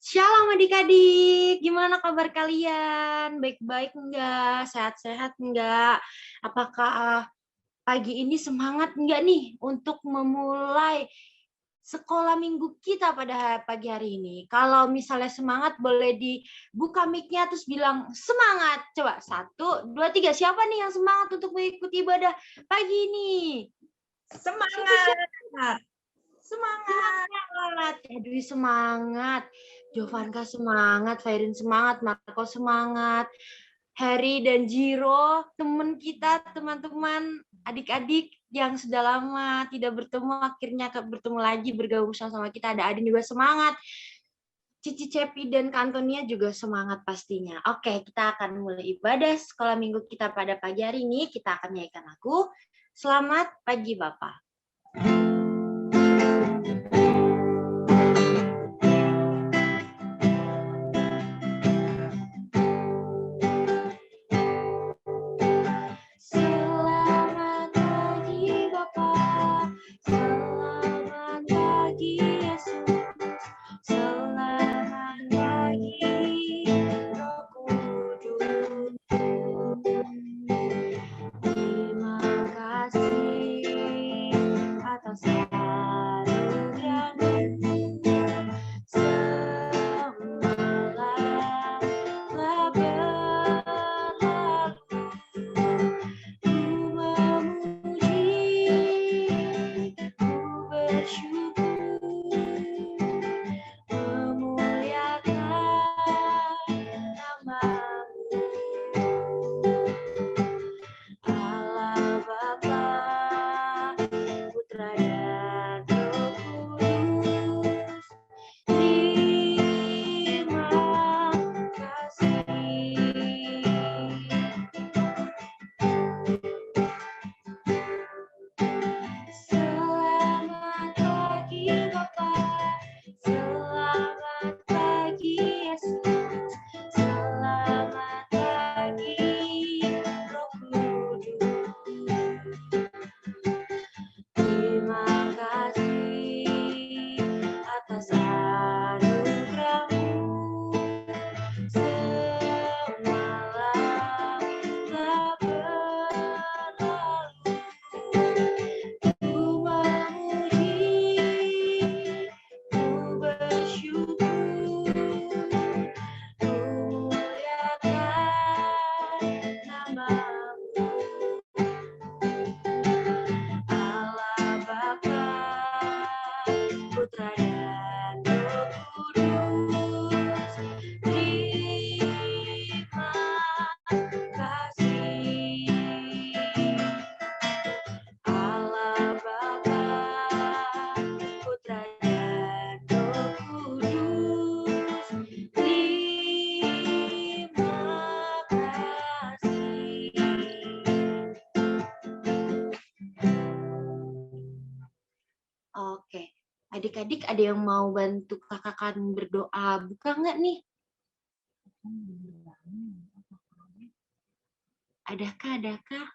Shalom adik-adik, gimana kabar kalian? Baik-baik enggak? Sehat-sehat enggak? Apakah pagi ini semangat enggak nih untuk memulai sekolah minggu kita pada pagi hari ini? Kalau misalnya semangat boleh dibuka mic-nya terus bilang semangat. Coba 1, 2, 3. Siapa nih yang semangat untuk mengikuti ibadah pagi ini? Semangat. Semangat. Edwi semangat. Jovanka semangat. Fairin semangat. Marco semangat. Harry dan Jiro, teman kita, teman-teman, adik-adik yang sudah lama tidak bertemu, akhirnya bertemu lagi, bergabung sama kita. Ada Adin juga semangat. Cici Cepi dan Kantonia juga semangat pastinya. Oke, kita akan mulai ibadah sekolah minggu kita pada pagi hari ini. Kita akan nyanyikan lagu Selamat Pagi Bapak. Selamat pagi Bapak, selamat pagi Yesus, selamat pagi Roh Kudus. Terima kasih atas anugerah-Mu semalam telah berlalu. Ku memuji, ku bersyukur, memuliakan nama-Mu. Allah Bapa, Putra dan Roh Kudus, terima kasih. Selamat pagi Bapak, selamat pagi Yesus, selamat pagi Roh Kudus. Terima kasih atas anugerah-Mu semalam telah berlalu. Ku memuji, ku bersyukur, ku muliakan nama-Mu. Allah Bapa, Putra dan Roh Kudus, terima kasih. Allah Bapa, Putra dan Roh Kudus, terima kasih. Oke, adik-adik ada yang mau bantu kakak kandung berdoa? Buka nggak nih? Adakah?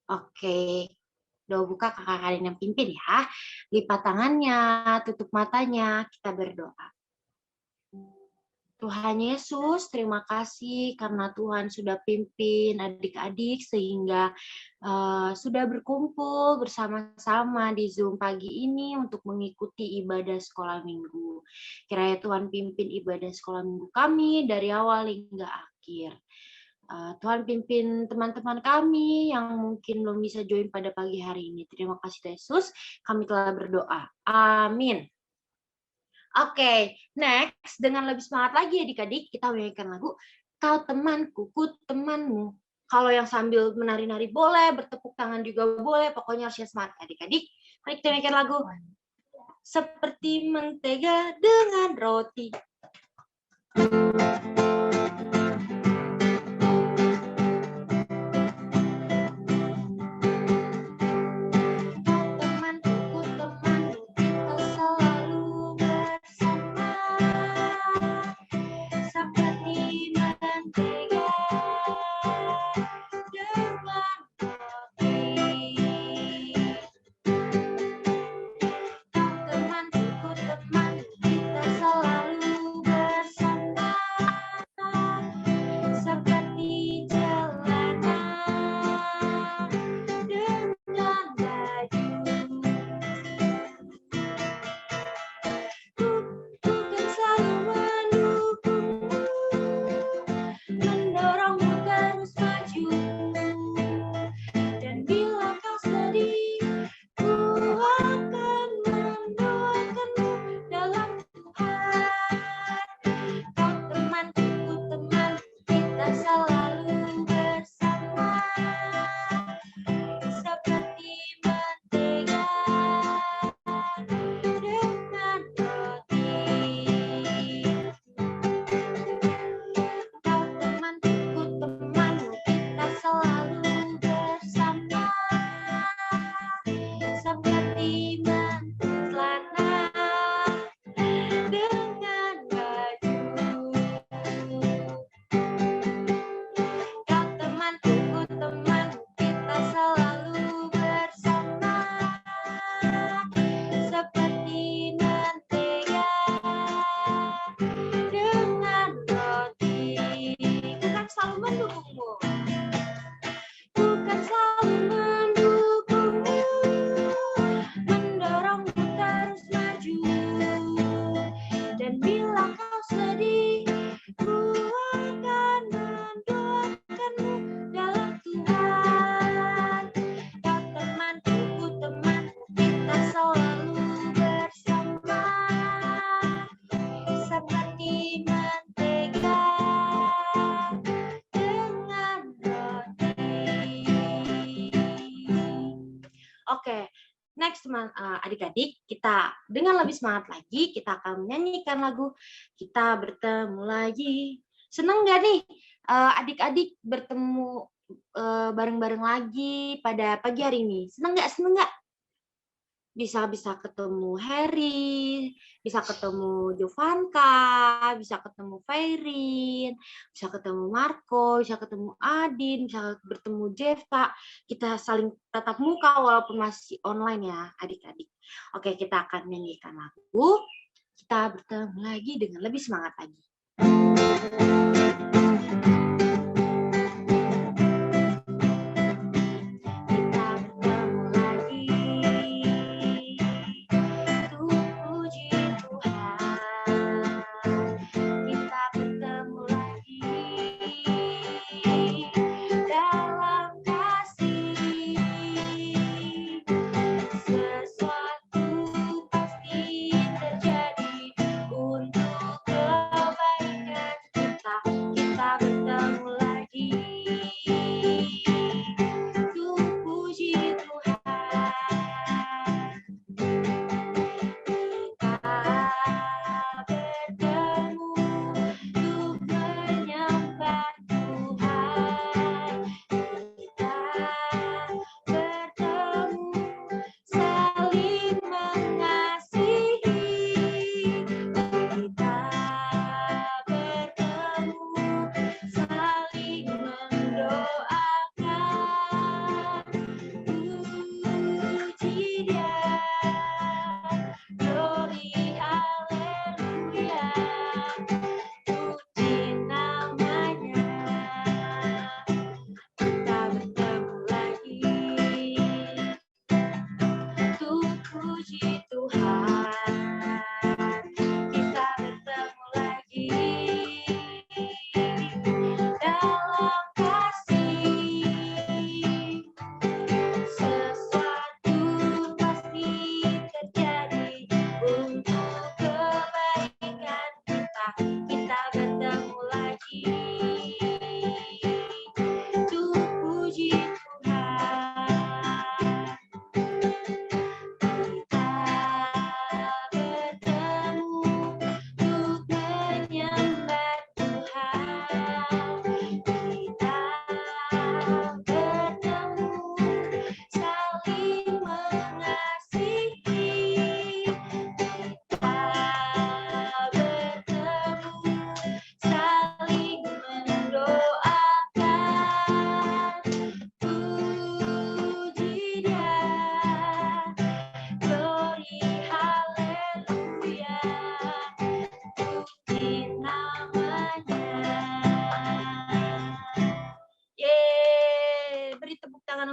Oke, doa buka kakak kalian yang pimpin ya. Lipat tangannya, tutup matanya, kita berdoa. Tuhan Yesus, terima kasih karena Tuhan sudah pimpin adik-adik sehingga sudah berkumpul bersama-sama di Zoom pagi ini untuk mengikuti ibadah sekolah minggu. Kiranya Tuhan pimpin ibadah sekolah minggu kami dari awal hingga akhir. Tuhan pimpin teman-teman kami yang mungkin belum bisa join pada pagi hari ini. Terima kasih Yesus, kami telah berdoa. Amin. Oke, next dengan lebih semangat lagi adik-adik kita menyanyikan lagu Kau Temanku, Ku Temanmu. Kalau yang sambil menari-nari boleh, bertepuk tangan juga boleh, pokoknya harus semangat adik-adik. Mari kita menyanyikan lagu Seperti Mentega dengan Roti. Temanku, Oke, next adik-adik, kita dengan lebih semangat lagi, kita akan menyanyikan lagu Kita Bertemu Lagi. Seneng nggak nih adik-adik bertemu bareng-bareng lagi pada pagi hari ini? Seneng nggak? Seneng nggak? Bisa ketemu Harry, bisa ketemu Jovanka, bisa ketemu Fairin, bisa ketemu Marco, bisa ketemu Adin, bisa bertemu Jefta. Kita saling tatap muka walaupun masih online ya adik-adik. Oke, kita akan nyanyikan lagu. Kita bertemu lagi dengan lebih semangat lagi.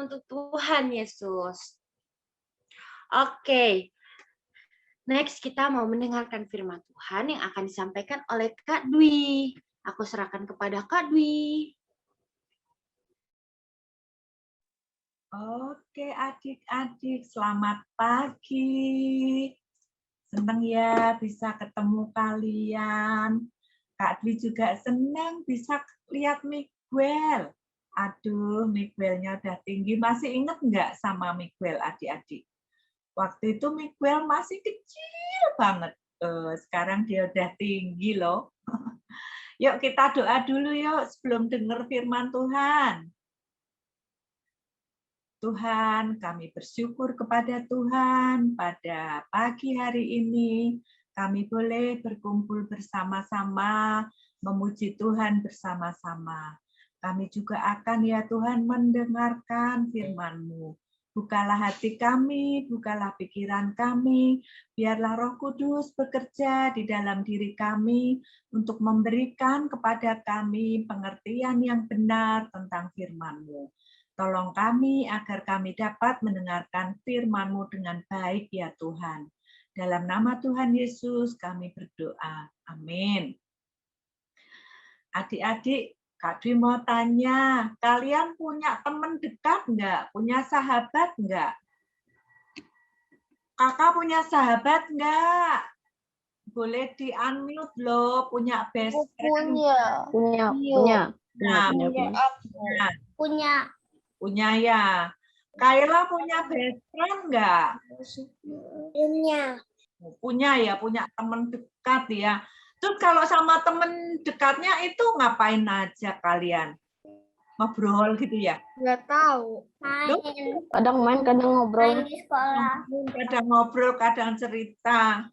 Untuk Tuhan Yesus. Oke. Next kita mau mendengarkan firman Tuhan yang akan disampaikan oleh Kak Dwi. Aku serahkan kepada Kak Dwi. Oke adik-adik, selamat pagi. Senang ya bisa ketemu kalian. Kak Dwi juga senang bisa lihat Miguel. Aduh, Miguelnya udah tinggi. Masih ingat nggak sama Miguel adik-adik? Waktu itu Miguel masih kecil banget. Sekarang dia udah tinggi loh. Yuk kita doa dulu yuk sebelum dengar firman Tuhan. Tuhan, kami bersyukur kepada Tuhan pada pagi hari ini. Kami boleh berkumpul bersama-sama, memuji Tuhan bersama-sama. Kami juga akan ya Tuhan mendengarkan firman-Mu. Bukalah hati kami, bukalah pikiran kami, biarlah Roh Kudus bekerja di dalam diri kami untuk memberikan kepada kami pengertian yang benar tentang firman-Mu. Tolong kami agar kami dapat mendengarkan firman-Mu dengan baik ya Tuhan. Dalam nama Tuhan Yesus kami berdoa. Amin. Adik-adik, Kak Dwi mau tanya, kalian punya teman dekat enggak? Punya sahabat enggak? Kakak punya sahabat enggak? Boleh di-unmute loh, punya best friend. Punya. Punya ya. Kayla punya best friend nggak? Punya. Punya ya, punya teman dekat ya. Terus kalau sama teman dekatnya itu ngapain aja kalian? Ngobrol gitu ya? Nggak tahu. Loh, Main. Kadang main, kadang ngobrol. Main di sekolah. kadang ngobrol, kadang cerita.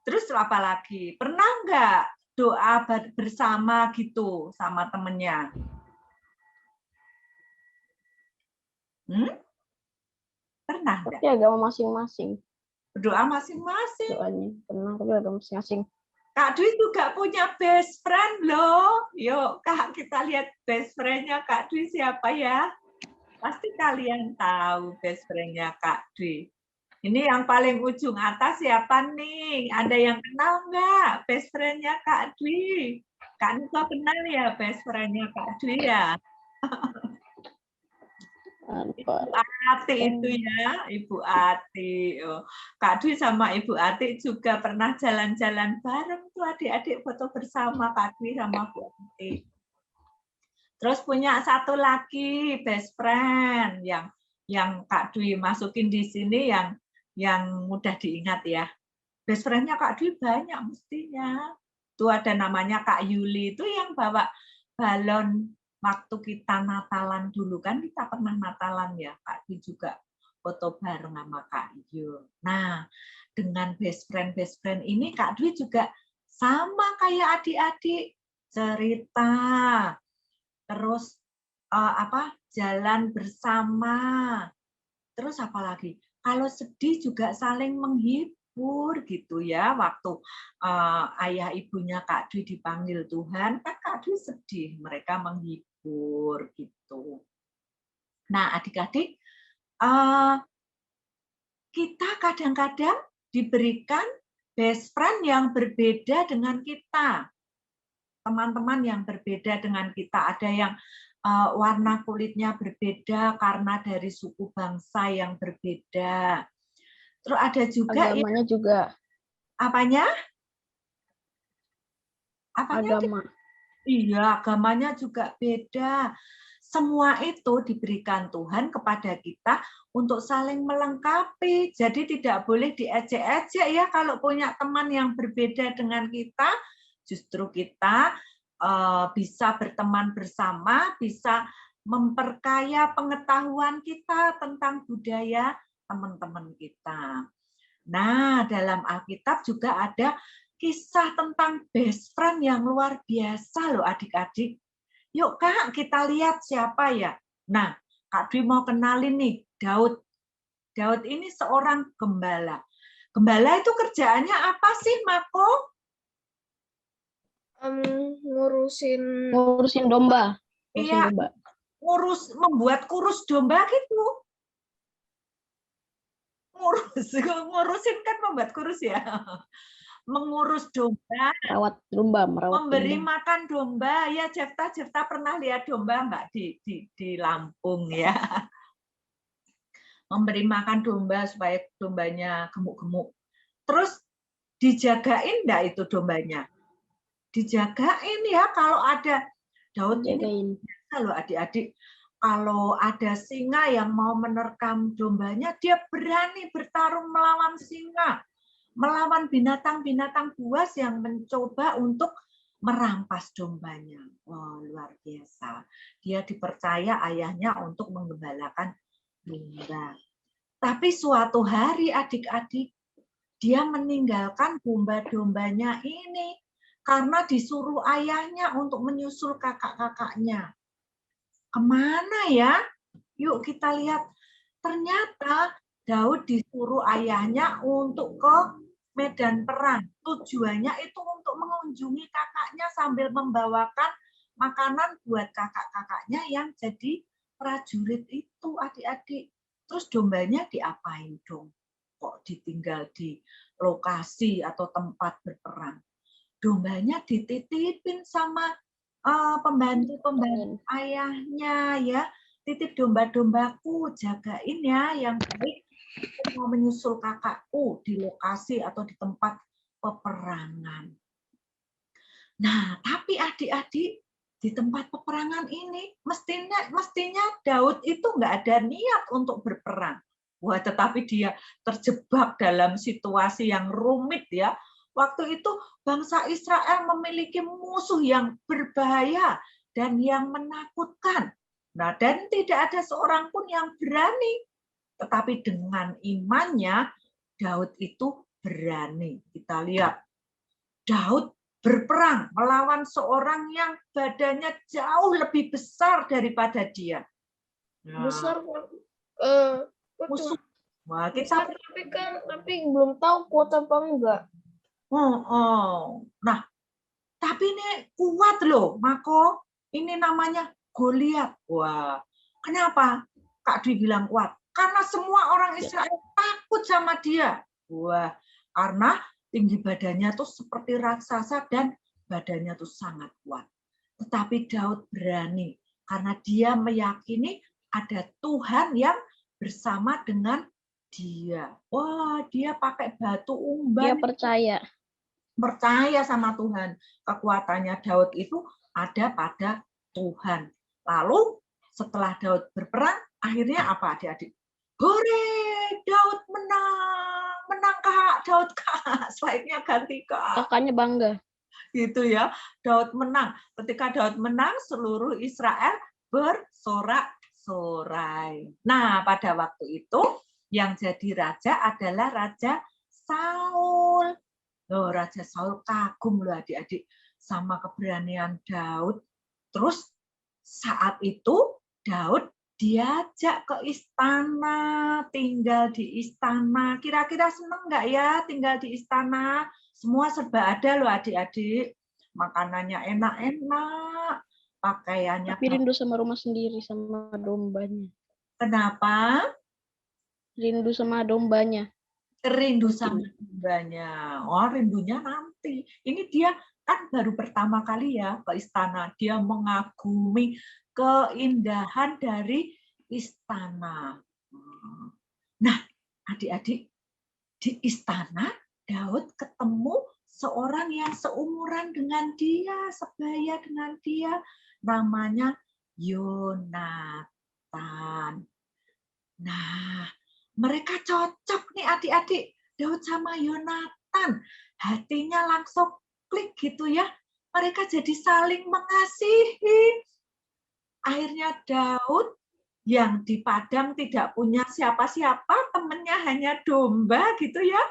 Terus apa lagi? Pernah nggak doa bersama gitu sama temennya? Pernah nggak? Tapi agama masing-masing. Berdoa masing-masing. Doanya. Pernah, tapi agama masing-masing. Kak Dwi juga punya best friend loh. Yuk, Kak, kita lihat best friend-nya Kak Dwi siapa ya? Pasti kalian tahu best friend-nya Kak Dwi. Ini yang paling ujung atas siapa nih? Ada yang kenal nggak best friend-nya Kak Dwi? Kak Niko kenal ya best friend-nya Kak Dwi ya? Ibu Ati itu ya, Ibu Ati. Oh, Kak Dwi sama Ibu Ati juga pernah jalan-jalan bareng tuh adik-adik foto bersama Kak Dwi sama Bu Ati. Terus punya satu lagi best friend yang Kak Dwi masukin di sini yang mudah diingat ya. Best friend-nya Kak Dwi banyak mestinya. Tuh ada namanya Kak Yuli itu yang bawa balon waktu kita Natalan dulu kan kita pernah Natalan ya Kak Dwi juga foto bareng sama Kak Yul. Nah dengan best friend ini Kak Dwi juga sama kayak adik-adik cerita terus jalan bersama terus apalagi kalau sedih juga saling menghibur gitu ya waktu ayah ibunya Kak Dwi dipanggil Tuhan kan Kak Dwi sedih mereka menghibur gitu. Nah adik-adik kita kadang-kadang diberikan best friend yang berbeda dengan kita. Teman-teman yang berbeda dengan kita ada yang warna kulitnya berbeda karena dari suku bangsa yang berbeda. Terus ada juga agamanya juga. Apanya? Agama. Iya, agamanya juga beda. Semua itu diberikan Tuhan kepada kita untuk saling melengkapi. Jadi tidak boleh diejek-ejek ya kalau punya teman yang berbeda dengan kita, justru kita bisa berteman bersama, bisa memperkaya pengetahuan kita tentang budaya teman-teman kita. Nah, dalam Alkitab juga ada kisah tentang best friend yang luar biasa loh adik-adik. Yuk Kak, kita lihat siapa ya. Nah, Kak Dwi mau kenalin nih, Daud. Daud ini seorang gembala. Gembala itu kerjaannya apa sih, Mako? Ngurusin domba. Iya, membuat kurus domba gitu. Ngurusin kan membuat kurus ya. Mengurus domba, memberi makan domba. Ya, Jefta pernah lihat domba nggak di Lampung ya? Memberi makan domba supaya dombanya gemuk-gemuk. Terus dijagain nggak itu dombanya? Dijagain ya kalau ada Daud ini. Kalau adik-adik, kalau ada singa yang mau menerkam dombanya, dia berani bertarung melawan singa. Melawan binatang-binatang buas yang mencoba untuk merampas dombanya. Wah, luar biasa. Dia dipercaya ayahnya untuk menggembalakan domba. Tapi suatu hari adik-adik, dia meninggalkan domba-dombanya ini karena disuruh ayahnya untuk menyusul kakak-kakaknya. Kemana ya? Yuk kita lihat. Ternyata Daud disuruh ayahnya untuk ke medan perang. Tujuannya itu untuk mengunjungi kakaknya sambil membawakan makanan buat kakak-kakaknya yang jadi prajurit itu, adik-adik. Terus dombanya diapain dong? Kok ditinggal di lokasi atau tempat berperang? Dombanya dititipin sama pembantu-pembantu ayahnya ya. Titip domba-dombaku, jagain ya yang baik. Mau menyusul kakakku di lokasi atau di tempat peperangan. Nah, tapi adik-adik di tempat peperangan ini mestinya Daud itu nggak ada niat untuk berperang. Wah, tetapi dia terjebak dalam situasi yang rumit ya. Waktu itu bangsa Israel memiliki musuh yang berbahaya dan yang menakutkan. Nah, dan tidak ada seorang pun yang berani. Tetapi dengan imannya, Daud itu berani. Kita lihat, Daud berperang melawan seorang yang badannya jauh lebih besar daripada dia. Nah, Besar musuh. Wah, besar, kita tapi belum tahu kuat apa enggak. Nah, tapi ini kuat loh, Mako. Ini namanya Goliat. Wah, kenapa Kak Dwi bilang kuat? Karena semua orang Israel takut sama dia. Wah, karena tinggi badannya tuh seperti raksasa dan badannya tuh sangat kuat. Tetapi Daud berani karena dia meyakini ada Tuhan yang bersama dengan dia. Wah, dia pakai batu Dia umban. percaya Sama Tuhan. Kekuatannya Daud itu ada pada Tuhan. Lalu setelah Daud berperang, akhirnya apa adik-adik? Hore, Daud menang. Menang Kak, Daud Kak. Slide-nya ganti Kak. kakaknya bangga. Gitu ya. Daud menang. Ketika Daud menang, seluruh Israel bersorak-sorai. Nah, pada waktu itu yang jadi raja adalah Raja Saul. Loh, Raja Saul kagum loh adik-adik sama keberanian Daud. Terus saat itu Daud diajak ke istana, tinggal di istana. Kira-kira seneng nggak ya tinggal di istana? Semua serba ada loh adik-adik. Makanannya enak-enak, pakaiannya. Tapi rindu sama rumah sendiri, sama dombanya. Kenapa? Rindu sama dombanya. Rindu sama dombanya. Oh, rindunya nanti. Ini dia kan baru pertama kali ya ke istana. Dia mengagumi keindahan dari istana. Nah, adik-adik, di istana Daud ketemu seorang yang seumuran dengan dia, sebaya dengan dia, namanya Yonatan. Nah, mereka cocok nih adik-adik, Daud sama Yonatan. Hatinya langsung klik gitu ya. Mereka jadi saling mengasihi. Akhirnya Daud yang di padang tidak punya siapa-siapa, temennya hanya domba gitu ya.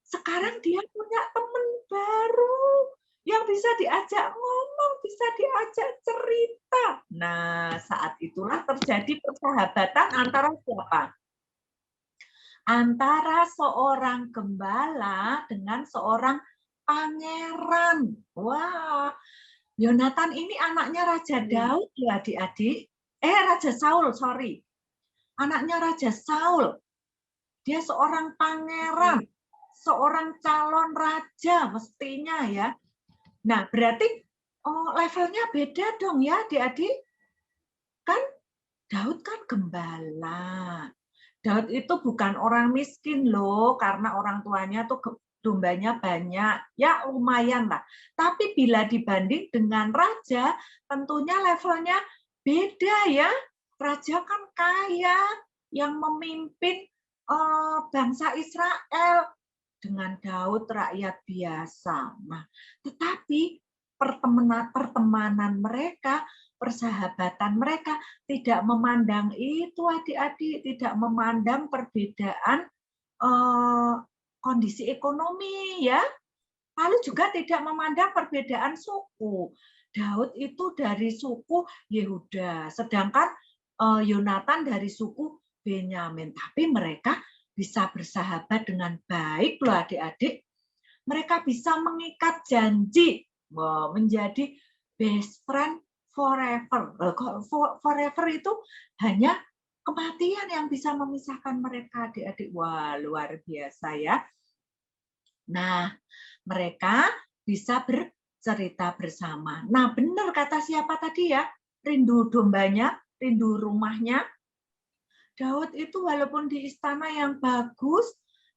Sekarang dia punya teman baru yang bisa diajak ngomong, bisa diajak cerita. Nah, saat itulah terjadi persahabatan antara siapa? Antara seorang gembala dengan seorang pangeran. Wah, Yonatan ini anaknya Raja Daud ya adik-adik. Raja Saul, sorry. Anaknya Raja Saul. Dia seorang pangeran, seorang calon raja mestinya ya. Nah, berarti levelnya beda dong ya adik-adik. Kan Daud kan gembala. Daud itu bukan orang miskin loh, karena orang tuanya tuh dombanya banyak. Ya lumayan lah. Tapi bila dibanding dengan raja, tentunya levelnya beda ya. Raja kan kaya, yang memimpin bangsa Israel. Dengan Daud rakyat biasa. Nah, tetapi pertemanan mereka, persahabatan mereka tidak memandang itu adik-adik, tidak memandang perbedaan kondisi ekonomi ya. Lalu juga tidak memandang perbedaan suku. Daud itu dari suku Yehuda, sedangkan Yonatan dari suku Benyamin. Tapi mereka bisa bersahabat dengan baik loh adik-adik. Mereka bisa mengikat janji menjadi best friend forever. Forever itu hanya kematian yang bisa memisahkan mereka adik-adik. Wah, luar biasa ya. Nah, mereka bisa bercerita bersama. Nah, benar kata siapa tadi ya? Rindu dombanya, rindu rumahnya. Daud itu walaupun di istana yang bagus,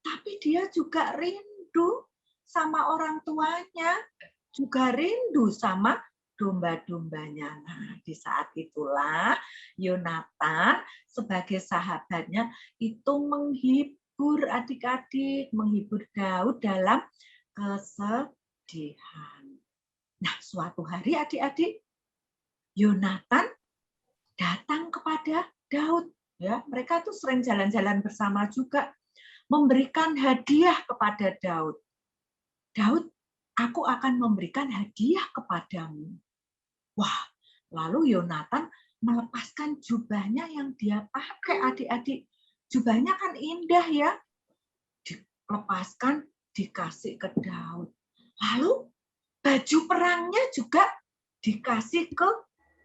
tapi dia juga rindu sama orang tuanya, juga rindu sama domba-dombanya. Nah, di saat itulah Yonatan sebagai sahabatnya itu menghibur adik-adik, menghibur Daud dalam kesedihan. Nah, suatu hari adik-adik, Yonatan datang kepada Daud. Ya, mereka tuh sering jalan-jalan bersama juga, memberikan hadiah kepada Daud. Daud, aku akan memberikan hadiah kepadamu. Wah, lalu Yonatan melepaskan jubahnya yang dia pakai adik-adik. Jubahnya kan indah ya. Dilepaskan, dikasih ke Daud. Lalu baju perangnya juga dikasih ke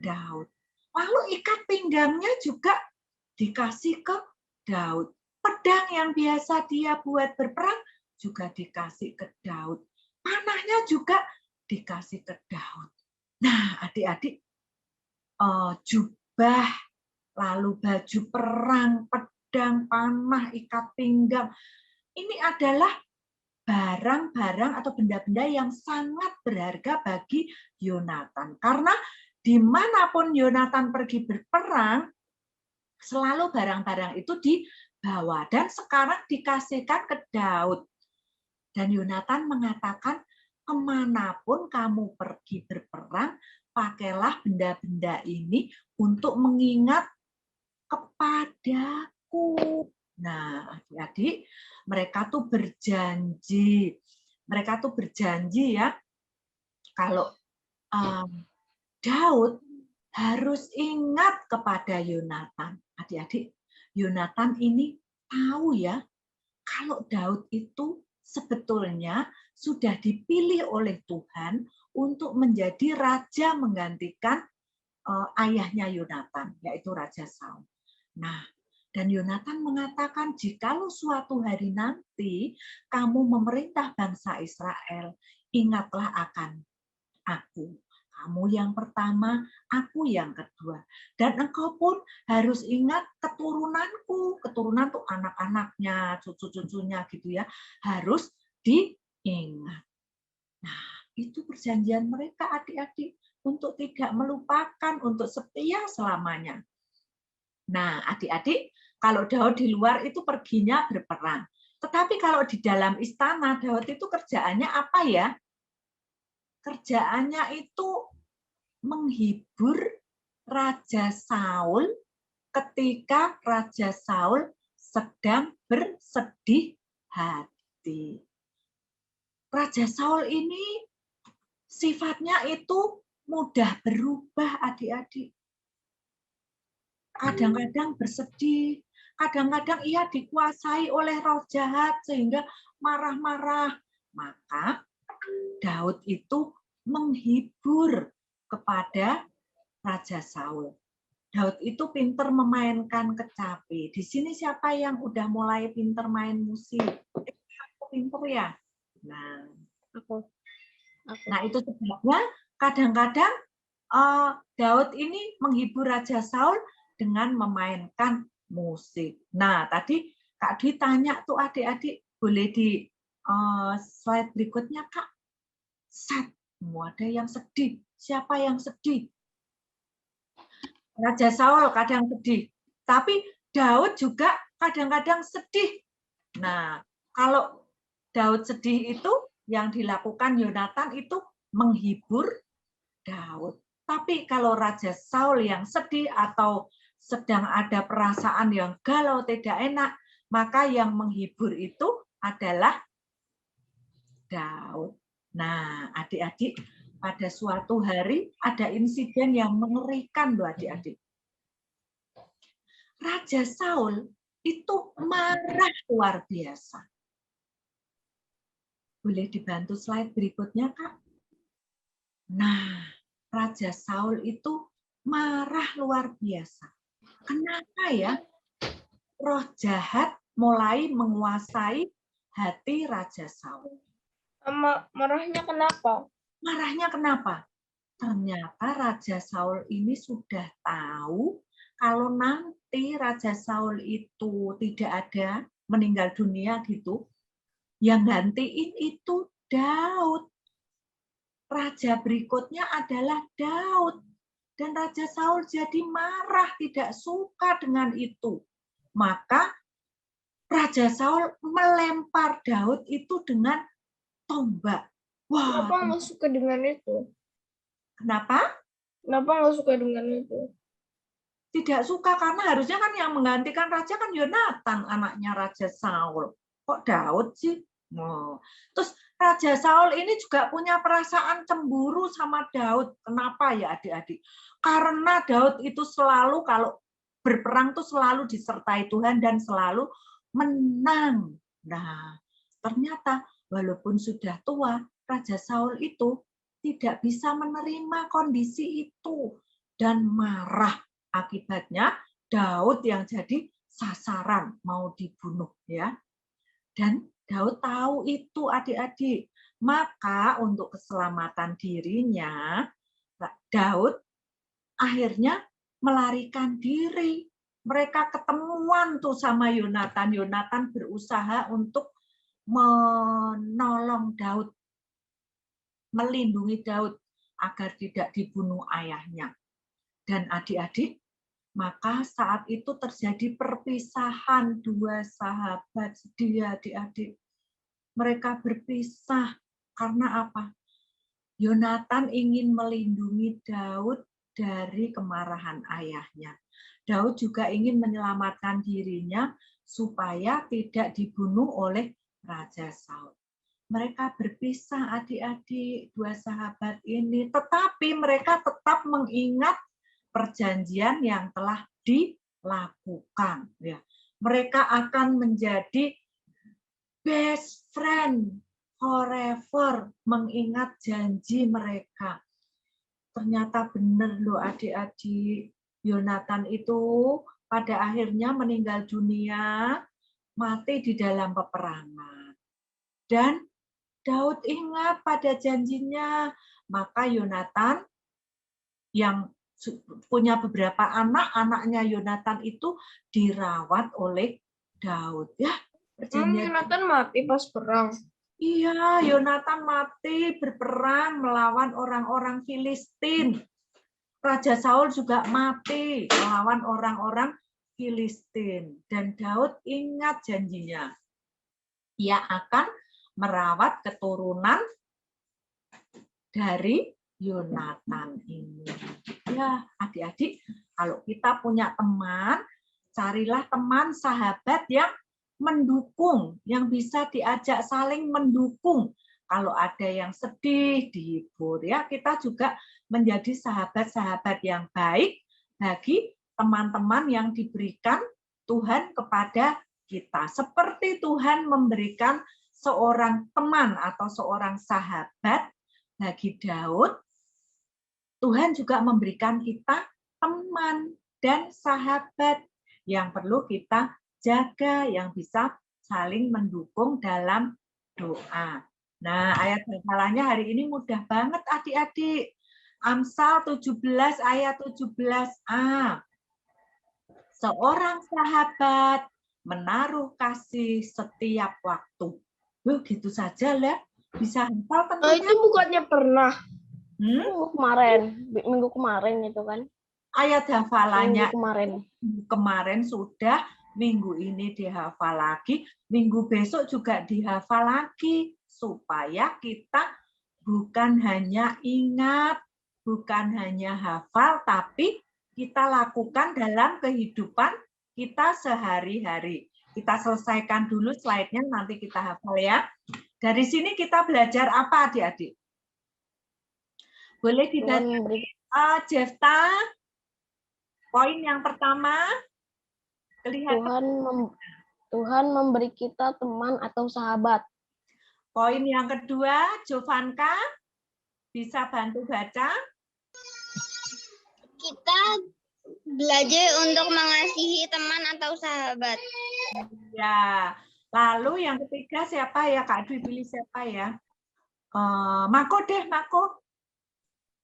Daud. Lalu ikat pinggangnya juga dikasih ke Daud. Pedang yang biasa dia buat berperang juga dikasih ke Daud. Panahnya juga dikasih ke Daud. Nah, adik-adik, jubah, lalu baju perang, pedang, panah, ikat pinggang, ini adalah barang-barang atau benda-benda yang sangat berharga bagi Yonatan. Karena dimanapun Yonatan pergi berperang, selalu barang-barang itu dibawa. Dan sekarang dikasihkan ke Daud. Dan Yonatan mengatakan, kemanapun kamu pergi berperang, pakailah benda-benda ini untuk mengingat kepadaku. Nah, adik-adik, mereka tuh berjanji. Mereka tuh berjanji ya, kalau Daud harus ingat kepada Yonatan. Adik-adik, Yonatan ini tahu ya, kalau Daud itu sebetulnya sudah dipilih oleh Tuhan untuk menjadi raja menggantikan ayahnya Yonatan, yaitu Raja Saul. Nah, dan Yonatan mengatakan, jikalau suatu hari nanti kamu memerintah bangsa Israel, ingatlah akan aku. Kamu yang pertama, aku yang kedua. Dan engkau pun harus ingat keturunanku. Keturunan tuh anak-anaknya, cucu-cucunya gitu ya. Harus diingat. Nah, itu perjanjian mereka adik-adik untuk tidak melupakan, untuk setia selamanya. Nah, adik-adik, kalau Daud di luar itu perginya berperang. Tetapi kalau di dalam istana, Daud itu kerjaannya apa ya? Kerjaannya itu menghibur Raja Saul ketika Raja Saul sedang bersedih hati. Raja Saul ini sifatnya itu mudah berubah, adik-adik. Kadang-kadang bersedih, kadang-kadang ia dikuasai oleh roh jahat sehingga marah-marah. Maka Daud itu menghibur kepada Raja Saul. Daud itu pinter memainkan kecapi. Di sini siapa yang udah mulai pinter main musik? Aku pinter ya? Nah, Aku. Nah itu sebabnya kadang-kadang Daud ini menghibur Raja Saul dengan memainkan musik. Nah, tadi Kak Dwi tanya tuh adik-adik, boleh di slide berikutnya, Kak? Semua ada yang sedih. Siapa yang sedih? Raja Saul kadang sedih. Tapi Daud juga kadang-kadang sedih. Nah, kalau Daud sedih itu, yang dilakukan Yonatan itu menghibur Daud. Tapi kalau Raja Saul yang sedih atau sedang ada perasaan yang galau, tidak enak, maka yang menghibur itu adalah Daud. Nah, adik-adik, pada suatu hari ada insiden yang mengerikan loh adik-adik. Raja Saul itu marah luar biasa. Boleh dibantu slide berikutnya, Kak? Nah, Raja Saul itu marah luar biasa. Kenapa ya? Roh jahat mulai menguasai hati Raja Saul. Marahnya kenapa? Marahnya kenapa? Ternyata Raja Saul ini sudah tahu kalau nanti Raja Saul itu tidak ada, meninggal dunia gitu, yang gantiin itu Daud. raja berikutnya adalah Daud. Dan Raja Saul jadi marah, tidak suka dengan itu. Maka Raja Saul melempar Daud itu dengan tombak. Wah, Kenapa nggak suka dengan itu? kenapa? Kenapa nggak suka dengan itu? Tidak suka karena harusnya kan yang menggantikan raja kan Yonatan, anaknya Raja Saul. Kok Daud sih? Oh. Terus Raja Saul ini juga punya perasaan cemburu sama Daud. Kenapa ya adik-adik? Karena Daud itu selalu kalau berperang tuh selalu disertai Tuhan dan selalu menang. Nah, ternyata walaupun sudah tua, Raja Saul itu tidak bisa menerima kondisi itu dan marah. Akibatnya Daud yang jadi sasaran mau dibunuh ya. Dan Daud tahu itu adik-adik. Maka untuk keselamatan dirinya Daud akhirnya melarikan diri. Mereka ketemuan tuh sama Yonatan. Yonatan berusaha untuk menolong Daud, melindungi Daud agar tidak dibunuh ayahnya. Dan adik-adik, maka saat itu terjadi perpisahan dua sahabat. Sedih adik-adik. Mereka berpisah karena apa? Yonatan ingin melindungi Daud dari kemarahan ayahnya. Daud juga ingin menyelamatkan dirinya supaya tidak dibunuh oleh Raja Saul. Mereka berpisah adik-adik, dua sahabat ini, tetapi mereka tetap mengingat perjanjian yang telah dilakukan. Ya, mereka akan menjadi best friend forever, mengingat janji mereka. Ternyata benar loh adik-adik, Yonatan itu pada akhirnya meninggal dunia, mati di dalam peperangan. Dan Daud ingat pada janjinya, maka Yonatan yang punya beberapa anak, anaknya Yonatan itu dirawat oleh Daud. Ya, Yonatan mati pas perang. Iya, Yonatan mati berperang melawan orang-orang Filistin. Raja Saul juga mati melawan orang-orang Filistin. Dan Daud ingat janjinya. Ia akan merawat keturunan dari Yonatan ini. Ya, adik-adik, kalau kita punya teman, carilah teman sahabat yang mendukung, yang bisa diajak saling mendukung. Kalau ada yang sedih, dihibur ya, kita juga menjadi sahabat-sahabat yang baik bagi teman-teman yang diberikan Tuhan kepada kita. Seperti Tuhan memberikan seorang teman atau seorang sahabat bagi Daud, Tuhan juga memberikan kita teman dan sahabat yang perlu kita jaga, yang bisa saling mendukung dalam doa. Nah, ayat hafalannya hari ini mudah banget adik-adik. Amsal 17 ayat 17a. Seorang sahabat menaruh kasih setiap waktu. Gitu saja lah. Bisa hafal tentunya. Itu bukannya pernah. Minggu kemarin itu kan. Ayat hafalannya minggu kemarin sudah, minggu ini dihafal lagi, minggu besok juga dihafal lagi, supaya kita bukan hanya ingat, bukan hanya hafal, tapi kita lakukan dalam kehidupan kita sehari-hari. Kita selesaikan dulu slide-nya, nanti kita hafal ya. Dari sini kita belajar apa adik-adik? Boleh dibaca, Jefta? Poin yang pertama, kelihatan Tuhan memberi kita teman atau sahabat. Poin yang kedua, Jovanka, bisa bantu baca? Kita belajar untuk mengasihi teman atau sahabat. Ya, lalu yang ketiga siapa ya? Kak Dwi pilih siapa ya? Mako deh, Mako.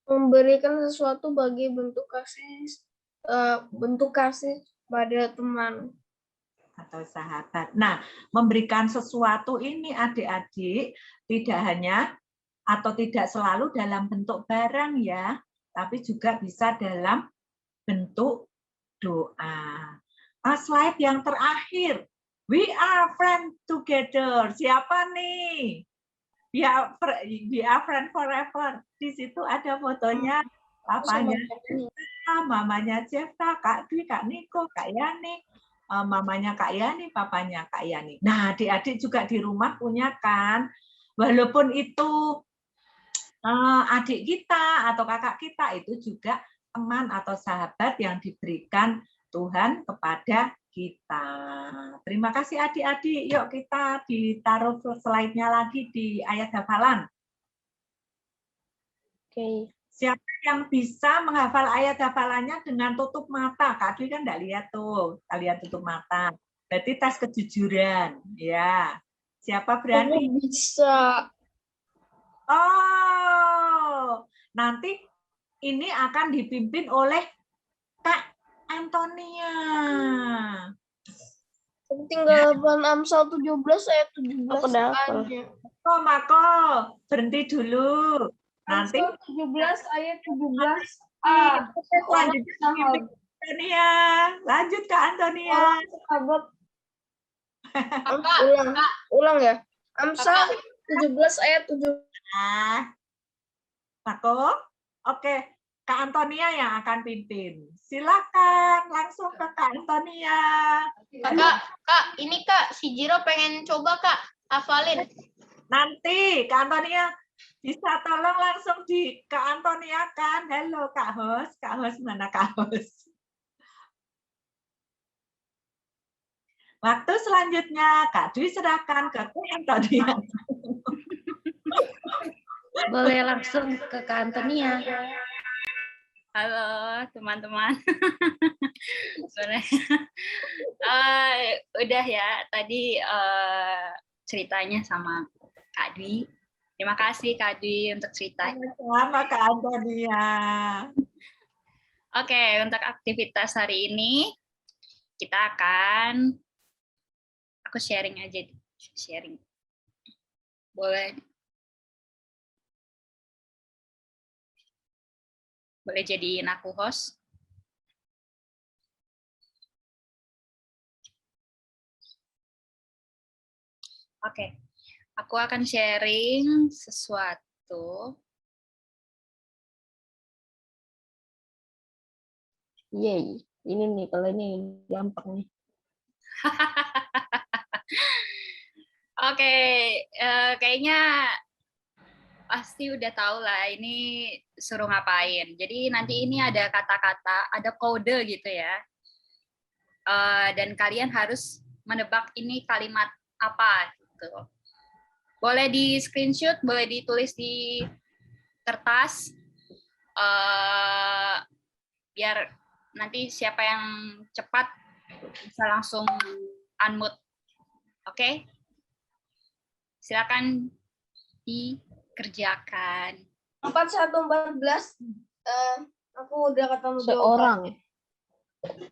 Memberikan sesuatu bagi bentuk kasih pada teman atau sahabat. Nah, memberikan sesuatu ini adik-adik tidak hanya atau tidak selalu dalam bentuk barang ya, tapi juga bisa dalam bentuk doa. Slide yang terakhir. We are friends together. Siapa nih? We are friends forever. Di situ ada fotonya papanya, mamanya Jefta, Kak Dwi, Kak Niko, Kak Yani, mamanya Kak Yani, papanya Kak Yani. Nah, adik-adik juga di rumah punya kan? Walaupun itu adik kita atau kakak kita, itu juga teman atau sahabat yang diberikan Tuhan kepada kita. Terima kasih adik-adik. Yuk kita ditaruh slide-nya lagi di ayat hafalan. Oke. Siapa yang bisa menghafal ayat hafalannya dengan tutup mata? Kak Dwi kan enggak lihat tuh. Kalian tutup mata. Berarti tes kejujuran. Ya. Siapa berani? Aku bisa. Oh, nanti ini akan dipimpin oleh Kak Antonia. Tinggal hafal Amsal 17 ayat 17 Aku udah hafal. aja. Mako, berhenti dulu. Nanti Amsal 17 ayat 17. selanjutnya dipimpin Antonia. Lanjut Kak Antonia. Sahabat. Ulang ya. Amsal 17 ayat 17. Mako, oke. Kak Antonia yang akan pimpin. Silakan langsung ke Kak Antonia. Kak, ini Kak, si Jiro pengen coba Kak, hafalin. Nanti Kak Antonia bisa tolong langsung di Kak Antonia kan. Halo Kak Host mana Kak Host? Waktu selanjutnya Kak Dwi serahkan ke Kak Antonia. Boleh langsung ke Kak Antonia. Halo teman-teman. Udah ya tadi ceritanya sama Kak Dwi. Terima kasih Kak Dwi untuk ceritanya. Sama Kak Antonia. Oke, untuk aktivitas hari ini kita akan aku sharing aja. Sharing. Boleh jadiin aku host. Oke, aku akan sharing sesuatu. Yeay, ini nih, kalau ini gampang nih. Oke, kayaknya pasti udah tahu lah ini suruh ngapain. Jadi nanti ini ada kata-kata, ada kode gitu ya. Dan kalian harus menebak ini kalimat apa gitu. Boleh di screenshot, boleh ditulis di kertas. Biar nanti siapa yang cepat bisa langsung unmute. Oke? Silakan dikerjakan. 4114. Aku udah ketemu Seorang.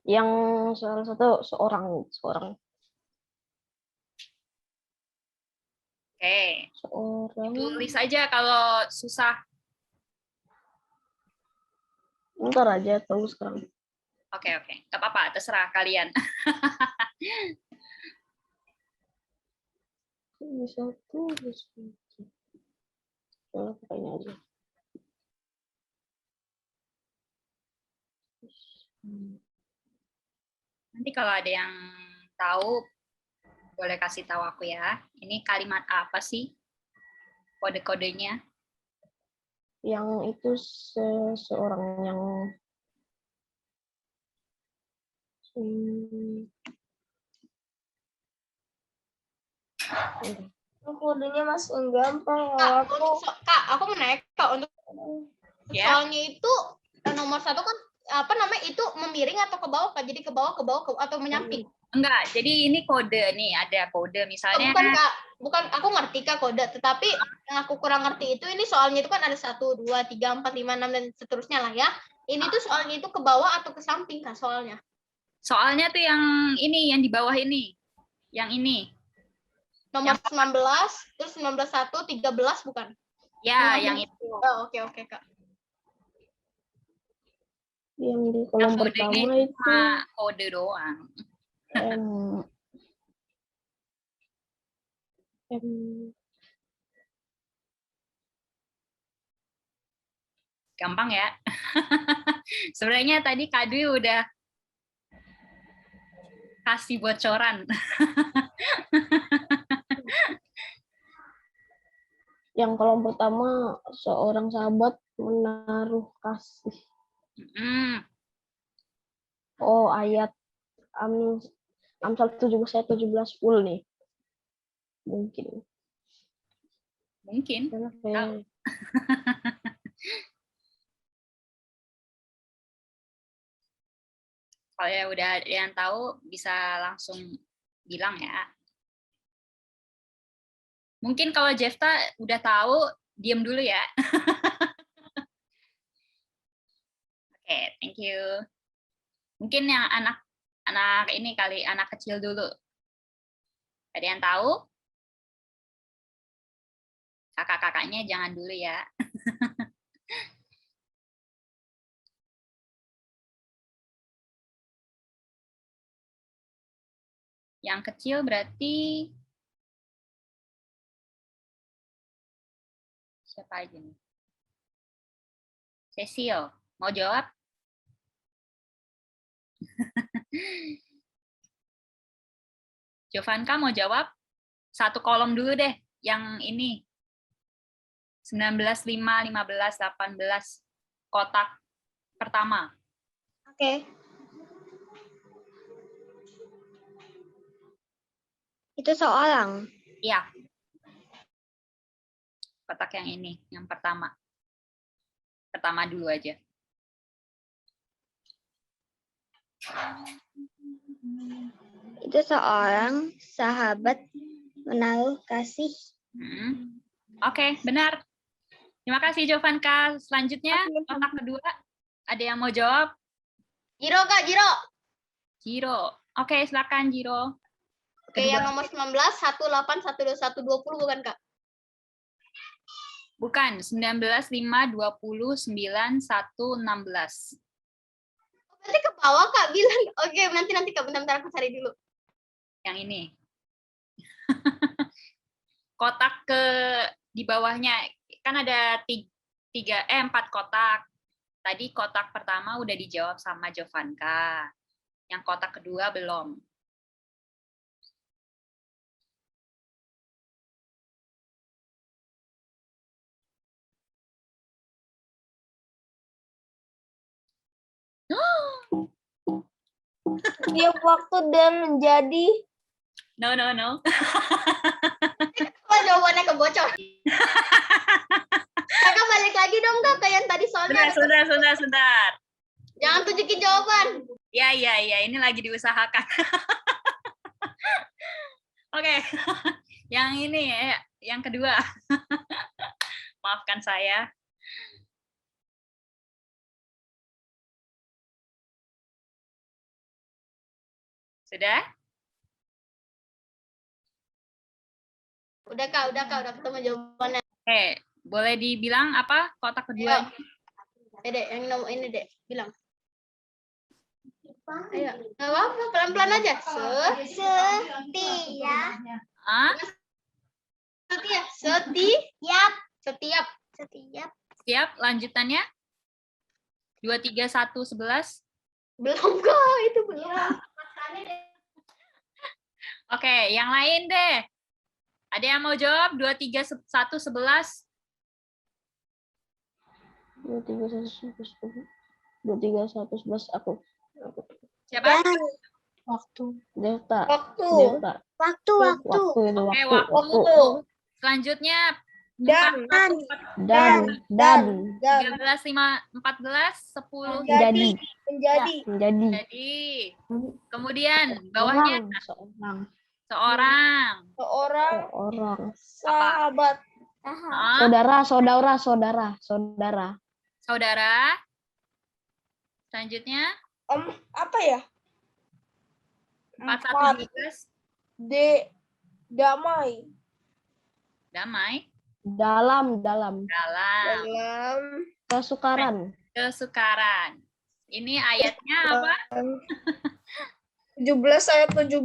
Yang salah satu seorang. Oke. Seorang. Tulis aja kalau susah. Bentar aja, tunggu sekarang. Oke. Nggak apa-apa, terserah kalian. Satu. Kayaknya aja. Nanti kalau ada yang tahu, boleh kasih tahu aku ya. Ini kalimat apa sih? Kode-kodenya? Yang itu seseorang yang kodenya Mas gampang. Kak, aku mau naik Kak untuk Ya. soalnya itu nomor 1 kan itu memiring atau ke bawah Kak? Jadi ke bawah atau menyamping? Enggak, jadi ini kode nih, ada kode misalnya. Bukan Kak, bukan, aku ngerti Kak kode, tetapi yang aku kurang ngerti itu ini soalnya itu kan ada 1, 2, 3, 4, 5, 6 dan seterusnya lah ya. Ini tuh soalnya itu ke bawah atau ke samping Kak soalnya? Soalnya tuh yang ini, yang di bawah ini. Yang ini. Nomor 19, terus 19, 1, 13 bukan? Ya, yang itu. Oh, oke Kak. Yang di kolom Kodenya pertama itu cuma kode doang. M M Gampang ya. Sebenarnya tadi Kak Dwi udah kasih bocoran. yang kolom pertama seorang sahabat menaruh kasih. Oh, ayat Amsal 17 full nih. Mungkin. Tahu. Kalau ya udah ada yang tahu bisa langsung bilang ya. Mungkin kalau Jefta udah tahu, diam dulu ya. Oke, thank you. Mungkin yang anak ini kali, anak kecil dulu. Ada yang tahu? Kakak-kakaknya jangan dulu ya. Yang kecil berarti siapa aja nih? Cecil, mau jawab? Jovanka mau jawab? Satu kolom dulu deh, yang ini. 19, 5, 15, 18. Kotak pertama. Oke. Itu seorang. Iya. Kotak yang ini, yang pertama. Pertama dulu aja. Itu seorang sahabat menaruh kasih. Oke, benar. Terima kasih Jovanka. Selanjutnya, kotak kedua. Ada yang mau jawab? Jiro, Kak, Jiro. Jiro. Oke, silakan Jiro. Oke, yang nomor 19, 18, 121, 20 bukan, Kak? Bukan, 19, 5, 20, 9, 1, 16. Nanti ke bawah, Kak, bilang. Oke, nanti Kak, bentar aku cari dulu. Yang ini. Kotak di bawahnya, kan ada 4 kotak. Tadi kotak pertama udah dijawab sama Jovanka. Yang kotak kedua belum. Tiap waktu dan menjadi. No. Kalau jawabannya kebocor. Kakak balik lagi dong, Kak, ke yang tadi soalnya. Sebentar. Jangan tunjukin jawaban. Ya, ini lagi diusahakan. Oke. Yang ini, yang kedua. Maafkan saya. Sudah? Udah ketemu jawabannya. Oke, boleh dibilang apa kotak kedua? Dek, yang nomor ini, Dek, bilang. Ayo, nggak apa-apa, pelan-pelan aja. Setiap. Siap, lanjutannya? 2, 3, 1, 11. Belum kok, itu belum. Oke, yang lain deh. Ada yang mau jawab? 2, 3, 1, 11. 2, 3, 1, 11 aku. Siapa? Waktu. Delta. Waktu. Waktu itu Oke, waktu. Selanjutnya Dan. 13, 5, 14, 10. Menjadi. Jadi. Kemudian bawahnya seorang. Sahabat. Saudara. Selanjutnya Apa ya? 41, 12. Damai. Dalam. Dalam. Kesukaran. Kesukaran. Ini ayatnya apa? 17 ayat 17.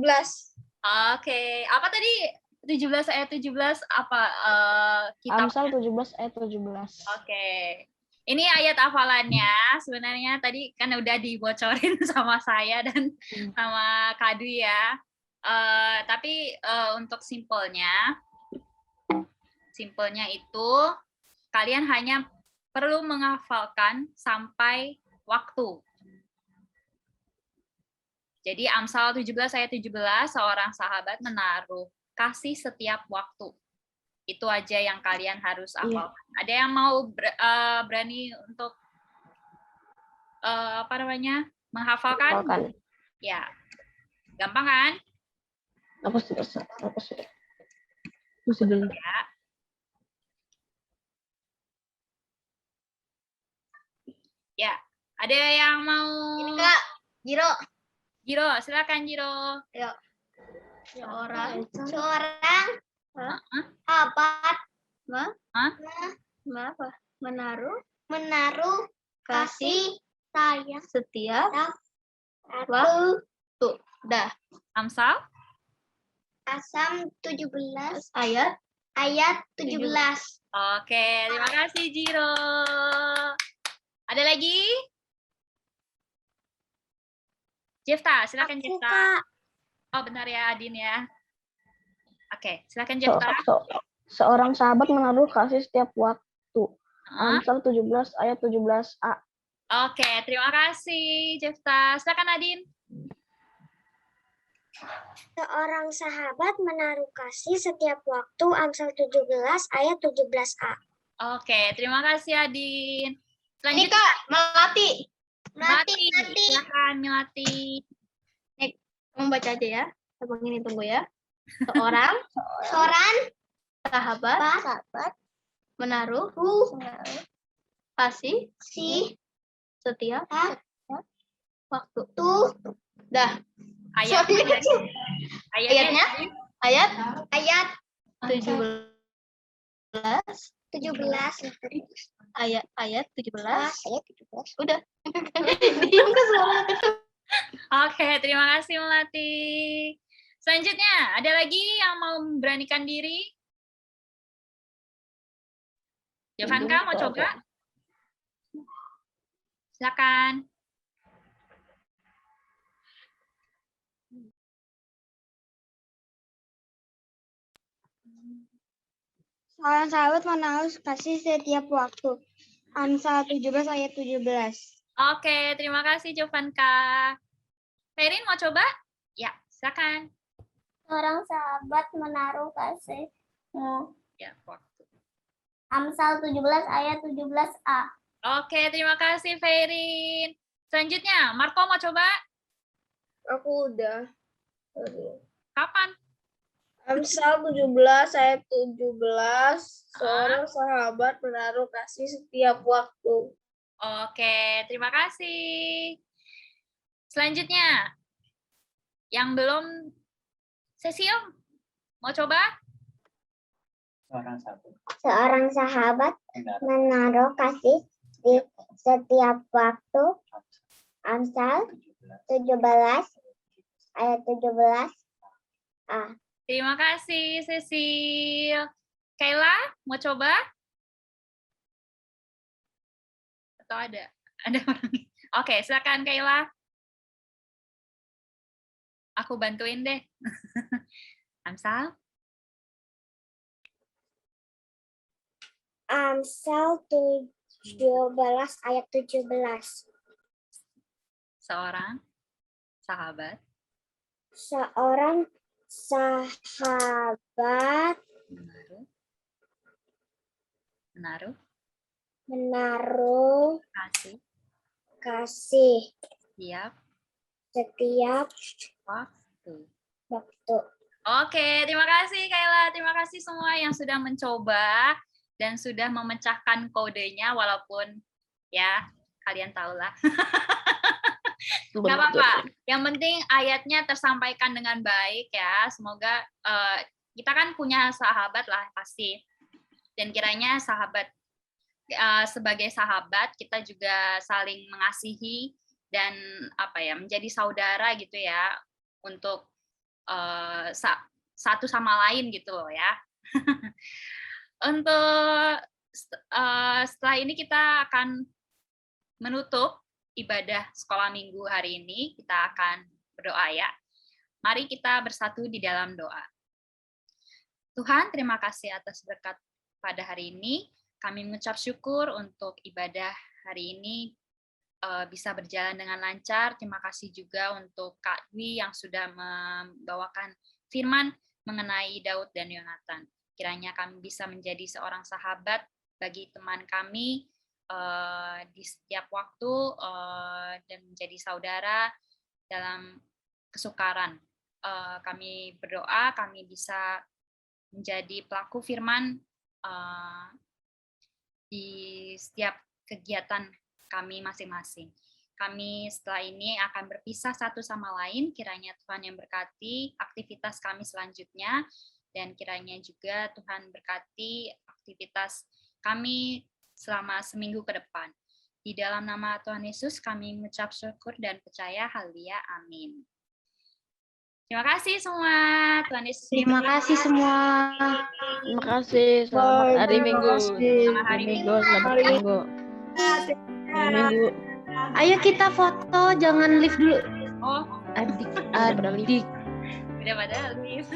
Oke. Apa tadi? 17 ayat 17 apa kitab? Amsal 17 ayat 17. Oke. Ini ayat hafalannya. Sebenarnya tadi kan udah dibocorin sama saya dan sama Kadu ya. Tapi untuk simpelnya itu kalian hanya perlu menghafalkan sampai waktu. Jadi Amsal 17 ayat 17, seorang sahabat menaruh kasih setiap waktu. Itu aja yang kalian harus hafalkan. Ada yang mau berani untuk menghafalkan? Ya. Gampang kan? Aku sudah. Ya. Ya. Ada yang mau? Ini Kak, Jiro. Jiro, silakan Jiro. Yuk. Seorang menaruh kasih sayang setiap waktu. Dah. Amsal? Asam 17 ayat 17. Oke, terima kasih Jiro. Ada lagi? Jefta, silakan Jefta. Oh, benar ya Adin ya. Oke, silakan Jefta. Seorang sahabat menaruh kasih setiap waktu. Amsal 17 ayat 17a. Oke, terima kasih Jefta. Silakan Adin. Seorang sahabat menaruh kasih setiap waktu. Amsal 17 ayat 17a. Oke, terima kasih Adin. Ini Selanjutnya Kak, Melati. Silakan Melati. Kamu baca aja ya. Abang ini tunggu ya. Seorang sahabat menaruh kasih setiap waktu. Dah. Ayatnya Ayat 17. ayat 17. Udah. Diam ke suara. Oke, terima kasih Melati. Selanjutnya, ada lagi yang mau memberanikan diri? Jovanka mau coba? Silakan. Seorang sahabat menaruh kasih setiap waktu. Amsal 17 ayat 17. Oke, terima kasih Jovanka. Ferin mau coba? Ya, silakan. Seorang sahabat menaruh kasih. Ya, waktu. Amsal 17 ayat 17a. Oke, terima kasih Ferin. Selanjutnya, Marco mau coba? Aku udah. Kapan? Amsal 17 ayat 17. Seorang sahabat menaruh kasih setiap waktu. Oke, terima kasih. Selanjutnya, yang belum, Cecil, mau coba? Seorang sahabat menaruh kasih di setiap waktu. Amsal 17 ayat 17a. Terima kasih, Cecil. Kayla, mau coba? Atau ada orang? Oke, silakan Kayla. Aku bantuin deh. Amsal? Amsal 17 ayat 17. Seorang sahabat Seorang sahabat menaruh kasih setiap waktu. Oke, terima kasih Kayla. Terima kasih semua yang sudah mencoba dan sudah memecahkan kodenya, walaupun ya kalian tahulah. Nggak apa-apa. Yang penting ayatnya tersampaikan dengan baik ya. Semoga kita kan punya sahabat lah pasti. Dan kiranya sebagai sahabat kita juga saling mengasihi dan menjadi saudara gitu ya, untuk satu sama lain gitu loh ya. Untuk setelah ini kita akan menutup ibadah sekolah minggu hari ini. Kita akan berdoa ya. Mari kita bersatu di dalam doa. Tuhan, terima kasih atas berkat pada hari ini. Kami mengucap syukur untuk ibadah hari ini bisa berjalan dengan lancar. Terima kasih juga untuk Kak Dwi yang sudah membawakan firman mengenai Daud dan Yonatan. Kiranya kami bisa menjadi seorang sahabat bagi teman kami di setiap waktu dan menjadi saudara dalam kesukaran. Kami berdoa kami bisa menjadi pelaku firman di setiap kegiatan kami masing-masing. Kami setelah ini akan berpisah satu sama lain, kiranya Tuhan yang berkati aktivitas kami selanjutnya, dan kiranya juga Tuhan berkati aktivitas kami selama seminggu ke depan. Di dalam nama Tuhan Yesus kami mengucap syukur dan percaya, haleluya, amin. Terima kasih semua. Tuhan Yesus. Terima kasih semua. Terima kasih. Selamat hari Minggu. Selamat hari Minggu. Selamat Minggu. Hari Minggu. Ayo kita foto, jangan live dulu. Oh, Adik. Udah pada live. udah pada live.